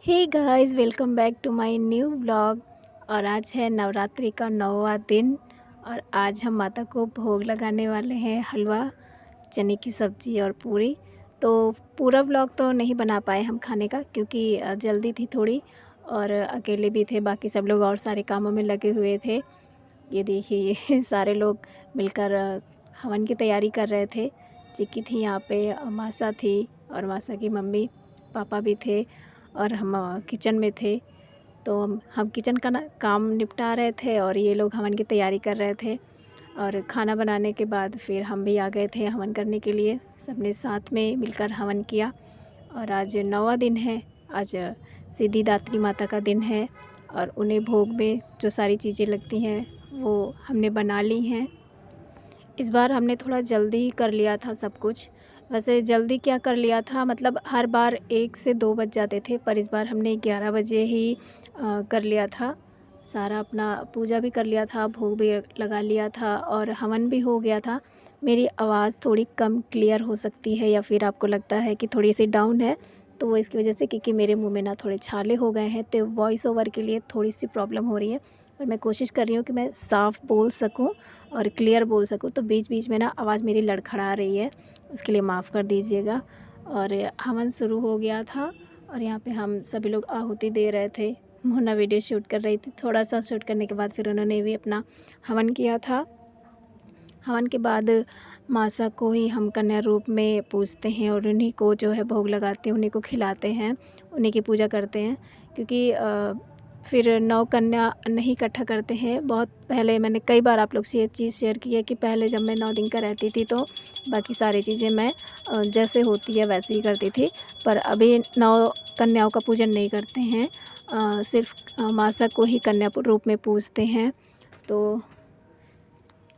Hey guys, welcome back to my new vlog. और आज है नवरात्रि का 9वां दिन और आज हम माता को भोग लगाने वाले हैं। हलवा, चने की सब्ज़ी और पूरी। तो पूरा व्लॉग तो नहीं बना पाए हम खाने का, क्योंकि जल्दी थी थोड़ी और अकेले भी थे। बाकी सब लोग और सारे कामों में लगे हुए थे। ये देखिए ये सारे लोग मिलकर हवन की तैयारी कर रहे थे। चिक्की थी यहाँ पे, मासा थी और मासा की मम्मी पापा भी थे और हम किचन में थे। तो हम किचन का काम निपटा रहे थे और ये लोग हवन की तैयारी कर रहे थे। और खाना बनाने के बाद फिर हम भी आ गए थे हवन करने के लिए। सबने साथ में मिलकर हवन किया। और आज 9वां दिन है। आज सिद्धिदात्री माता का दिन है और उन्हें भोग में जो सारी चीज़ें लगती हैं वो हमने बना ली हैं। इस बार हमने थोड़ा जल्दी कर लिया था सब कुछ। वैसे जल्दी क्या कर लिया था, मतलब हर बार 1 से 2 बज जाते थे, पर इस बार हमने 11 बजे ही कर लिया था। सारा अपना पूजा भी कर लिया था, भोग भी लगा लिया था और हवन भी हो गया था। मेरी आवाज़ थोड़ी कम क्लियर हो सकती है या फिर आपको लगता है कि थोड़ी सी डाउन है, तो वो इसकी वजह से, क्योंकि मेरे मुंह में ना थोड़े छाले हो गए हैं, तो वॉइस ओवर के लिए थोड़ी सी प्रॉब्लम हो रही है। पर मैं कोशिश कर रही हूँ कि मैं साफ़ बोल सकूँ और क्लियर बोल सकूँ। तो बीच बीच में ना आवाज़ मेरी लड़खड़ा रही है, उसके लिए माफ़ कर दीजिएगा। और हवन शुरू हो गया था और यहाँ पे हम सभी लोग आहुति दे रहे थे। मोना वीडियो शूट कर रही थी। थोड़ा सा शूट करने के बाद फिर उन्होंने भी अपना हवन किया था। हवन के बाद मासा को ही हम कन्या रूप में पूजते हैं और उन्हीं को जो है भोग लगाते हैं, उन्हीं को खिलाते हैं, उन्हीं की पूजा करते हैं। क्योंकि फिर 9 कन्या नहीं इकट्ठा करते हैं। बहुत पहले मैंने कई बार आप लोग से ये चीज़ शेयर की है कि पहले जब मैं 9 दिन का रहती थी तो बाकी सारी चीज़ें मैं जैसे होती है वैसे ही करती थी। पर अभी 9 कन्याओं का पूजन नहीं करते हैं, सिर्फ मासा को ही कन्या रूप में पूजते हैं। तो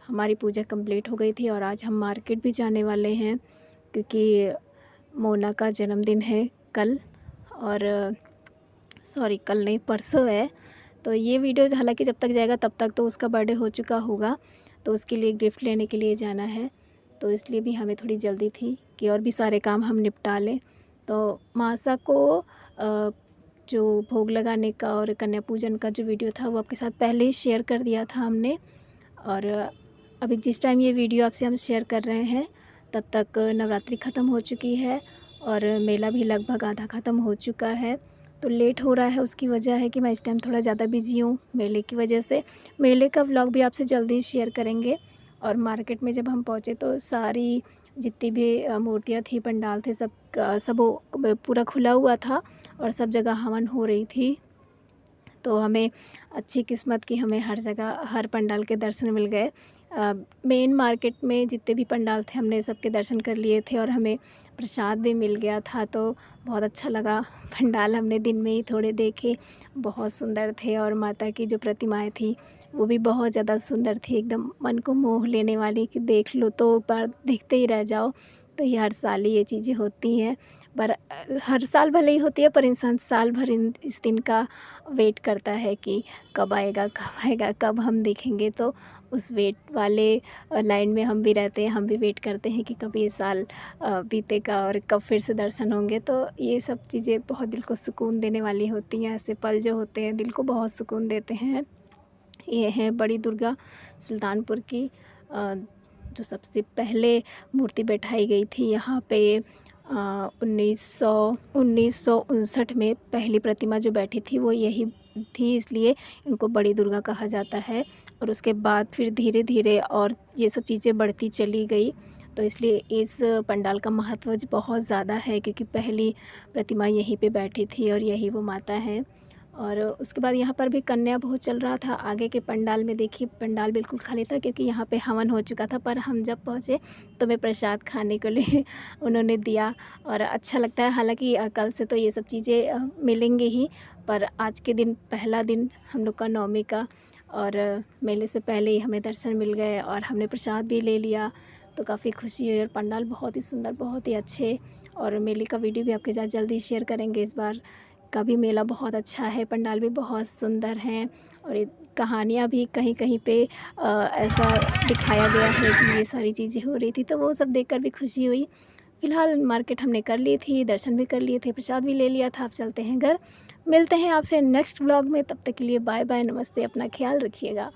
हमारी पूजा कंप्लीट हो गई थी और आज हम मार्केट भी जाने वाले हैं, क्योंकि मोना का जन्मदिन है कल। और सॉरी, कल नहीं, परसों है। तो ये वीडियो हालांकि जब तक जाएगा तब तक तो उसका बर्थडे हो चुका होगा। तो उसके लिए गिफ्ट लेने के लिए जाना है, तो इसलिए भी हमें थोड़ी जल्दी थी कि और भी सारे काम हम निपटा लें। तो मासा को जो भोग लगाने का और कन्या पूजन का जो वीडियो था वो आपके साथ पहले ही शेयर कर दिया था हमने। और अभी जिस टाइम ये वीडियो आपसे हम शेयर कर रहे हैं तब तक नवरात्रि ख़त्म हो चुकी है और मेला भी लगभग आधा ख़त्म हो चुका है। तो लेट हो रहा है, उसकी वजह है कि मैं इस टाइम थोड़ा ज़्यादा बिजी हूँ मेले की वजह से। मेले का व्लॉग भी आपसे जल्दी शेयर करेंगे। और मार्केट में जब हम पहुँचे तो सारी जितनी भी मूर्तियाँ थी, पंडाल थे, सब पूरा खुला हुआ था और सब जगह हवन हो रही थी। तो हमें अच्छी किस्मत की हमें हर जगह हर पंडाल के दर्शन मिल गए। मेन मार्केट में जितने भी पंडाल थे हमने सबके दर्शन कर लिए थे और हमें प्रसाद भी मिल गया था, तो बहुत अच्छा लगा। पंडाल हमने दिन में ही थोड़े देखे, बहुत सुंदर थे और माता की जो प्रतिमाएं थी वो भी बहुत ज़्यादा सुंदर थी, एकदम मन को मोह लेने वाली कि देख लो तो एक बार देखते ही रह जाओ। तो ये हर साल ही ये चीज़ें होती हैं, पर हर साल भले ही होती है, पर इंसान साल भर इस दिन का वेट करता है कि कब आएगा, कब आएगा, कब हम देखेंगे। तो उस वेट वाले लाइन में हम भी रहते हैं, हम भी वेट करते हैं कि कब ये साल बीतेगा और कब फिर से दर्शन होंगे। तो ये सब चीज़ें बहुत दिल को सुकून देने वाली होती हैं। ऐसे पल जो होते हैं दिल को बहुत सुकून देते हैं। ये है बड़ी दुर्गा सुल्तानपुर की, जो सबसे पहले मूर्ति बैठाई गई थी यहाँ पे 1959 में पहली प्रतिमा जो बैठी थी वो यही थी, इसलिए इनको बड़ी दुर्गा कहा जाता है। और उसके बाद फिर धीरे धीरे और ये सब चीज़ें बढ़ती चली गई, तो इसलिए इस पंडाल का महत्व बहुत ज़्यादा है, क्योंकि पहली प्रतिमा यहीं पे बैठी थी और यही वो माता है। और उसके बाद यहाँ पर भी कन्या भोज चल रहा था। आगे के पंडाल में देखिए, पंडाल बिल्कुल खाली था क्योंकि यहाँ पे हवन हो चुका था। पर हम जब पहुँचे तो मैं प्रसाद खाने के लिए उन्होंने दिया और अच्छा लगता है। हालांकि कल से तो ये सब चीज़ें मिलेंगी ही, पर आज के दिन पहला दिन हम लोग का 9वीं का, और मेले से पहले ही हमें दर्शन मिल गए और हमने प्रसाद भी ले लिया, तो काफ़ी खुशी हुई। और पंडाल बहुत ही सुंदर, बहुत ही अच्छे, और मेले का वीडियो भी आपके साथ जल्दी शेयर करेंगे। इस बार का भी मेला बहुत अच्छा है, पंडाल भी बहुत सुंदर हैं और कहानियाँ भी कहीं कहीं पे ऐसा दिखाया गया है कि ये सारी चीज़ें हो रही थी, तो वो सब देखकर भी खुशी हुई। फ़िलहाल मार्केट हमने कर ली थी, दर्शन भी कर लिए थे, प्रसाद भी ले लिया था, अब चलते हैं घर। मिलते हैं आपसे नेक्स्ट ब्लॉग में, तब तक के लिए बाय बाय, नमस्ते, अपना ख्याल रखिएगा।